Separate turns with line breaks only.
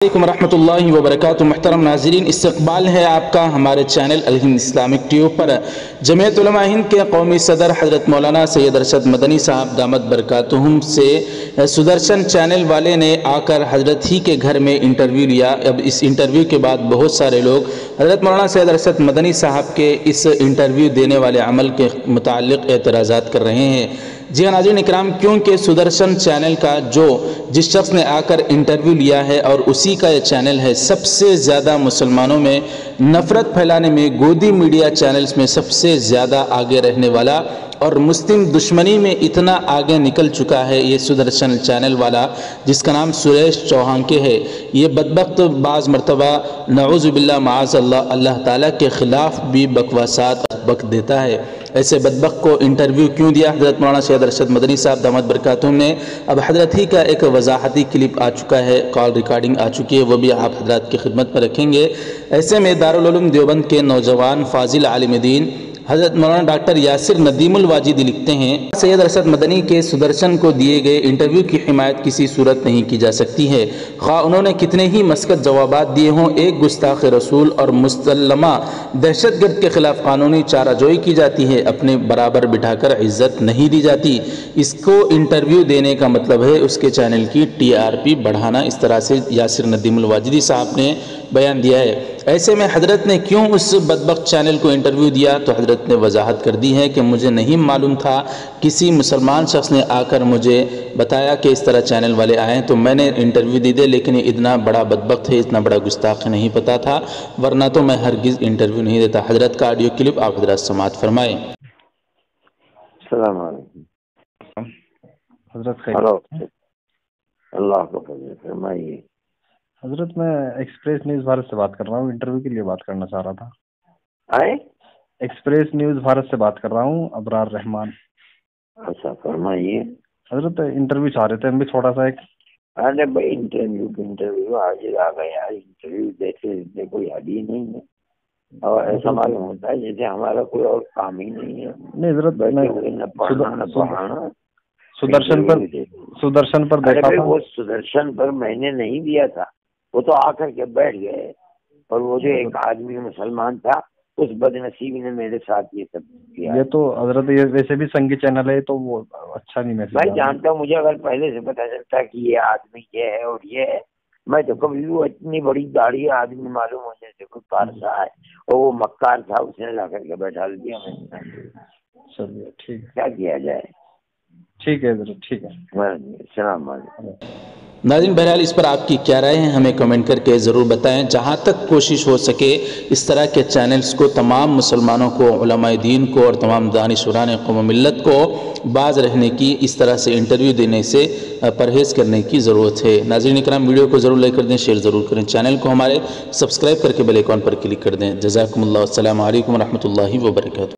अस्सलामुअलैकुम रहमतुल्लाहि व बरकातुहू। मुहतरम नाज़रीन, इस्तक़बाल है आपका हमारे चैनल अलहिंद इस्लामिक ट्यूब पर। जमीयत उलमा हिंद के कौमी सदर हज़रत मौलाना सैयद अरशद मदनी साहब दामत बरकातुहुम से सुदर्शन चैनल वाले ने आकर हज़रत ही के घर में इंटरव्यू लिया। अब इस इंटरव्यू के बाद बहुत सारे लोग हज़रत मौलाना सैयद अरशद मदनी साहब के इस इंटरव्यू देने वाले अमल के मुताल्लिक़ एतराज़ात कर रहे हैं। जी हाँ नाज़रीन इकराम, क्योंकि सुदर्शन चैनल का जिस शख्स ने आकर इंटरव्यू लिया है और उसी का ये चैनल है, सबसे ज़्यादा मुसलमानों में नफ़रत फैलाने में, गोदी मीडिया चैनल्स में सबसे ज़्यादा आगे रहने वाला और मुस्लिम दुश्मनी में इतना आगे निकल चुका है ये सुदर्शन चैनल वाला, जिसका नाम सुरेश चौहान के है। ये बदबख्त बाज़ मरतबा नऊज़ु बिल्लाह माअज़ल्लाह अल्लाह ताला के ख़िलाफ़ भी बकवासात बक देता है। ऐसे बदबख्त को इंटरव्यू क्यों दिया हज़रत मौलाना सैयद अरशद मदनी साहब दामत बरकातुहू ने? अब हज़रत ही का एक वजाहती क्लिप आ चुका है, कॉल रिकॉर्डिंग आ चुकी है, वो भी आप हज़रात की खिदमत में रखेंगे। ऐसे में दारुल उलूम देवबंद के नौजवान फाजिल आलिम दीन हज़रत मौलाना डॉक्टर यासिर नदीमुल वाजिदी लिखते हैं, सैयद अरशद मदनी के सुदर्शन को दिए गए इंटरव्यू की हिमायत किसी सूरत नहीं की जा सकती है। ख़्वाह उन्होंने कितने ही मस्कत जवाबात दिए हों, एक गुस्ताख रसूल और मुसल्लमा दहशतगर्द के ख़िलाफ़ कानूनी चाराजोई की जाती है, अपने बराबर बिठाकर इज़्ज़त नहीं दी जाती। इसको इंटरव्यू देने का मतलब है उसके चैनल की TRP बढ़ाना। इस तरह से यासिर नदीमुल वाजिदी साहब ने बयान दिया है। ऐसे में हज़रत ने क्यों उस बदबख्त चैनल को इंटरव्यू दिया, तो हज़रत ने वजाहत कर दी है कि मुझे नहीं मालूम था, किसी मुसलमान शख्स ने आकर मुझे बताया कि इस तरह चैनल वाले आए तो मैंने इंटरव्यू दे दिया, लेकिन ये इतना बड़ा बदबख्त है, इतना बड़ा गुस्ताख नहीं पता था, वरना तो मैं हरगिज़ इंटरव्यू नहीं देता। हज़रत का ऑडियो क्लिप आप हज़रत समाअत फरमाएँ।
अल्लाह को फरमाइए।
हजरत, मैं एक्सप्रेस न्यूज़ भारत से बात कर रहा हूँ, इंटरव्यू के लिए बात करना चाह रहा था।
आए?
एक्सप्रेस न्यूज़ भारत से बात कर रहा हूँ, अबरार रहमान।
अच्छा, फरमाइए।
हजरत, इंटरव्यू चाह रहे थे हम भी थोड़ा सा एक।
अरे भाई, इंटरव्यू आज आ गए यार, इंटरव्यू देते कोई हद ही नहीं है, और ऐसा मालूम होता है जैसे हमारा कोई और काम ही नहीं है।
नहीं हजरत,
न पढ़ना न पढ़ाना।
सुदर्शन पर देखा था।
वो सुदर्शन पर मैंने नहीं दिया था, वो तो आकर के बैठ गए, और वो जो एक आदमी मुसलमान था उस बदनसीब ने मेरे साथ ये सब किया।
ये तो हजरत ये वैसे भी संगी चैनल है तो वो अच्छा नहीं मैसेज।
मैं जानता हूँ, मुझे अगर पहले से पता चलता कि ये आदमी ये है और ये है, मैं तो कभी वो इतनी बड़ी दाढ़ी आदमी मालूम हो जैसे कोई पारसा है, और वो मक्कार था, उसने ला करके बैठा दिया मैंने।
चलिए ठीक है,
क्या किया जाए।
ठीक है हजरत, ठीक है।
अस्सलाम वालेकुम।
नाज़रीन, बहरहाल इस पर आपकी क्या राय है हमें कमेंट करके ज़रूर बताएं। जहाँ तक कोशिश हो सके इस तरह के चैनल्स को तमाम मुसलमानों को, उलमाए दीन को और तमाम दानिशुरान कौम मिल्लत को बाज रहने की, इस तरह से इंटरव्यू देने से परहेज़ करने की ज़रूरत है। नाज़रीन इकराम, वीडियो को ज़रूर लाइक कर दें, शेयर ज़रूर करें, चैनल को हमारे सब्सक्राइब करके बेल आइकॉन पर क्लिक कर दें। जज़ाकुमुल्लाह। अस्सलामु अलैकुम व रहमतुल्लाहि व बरकातुहू।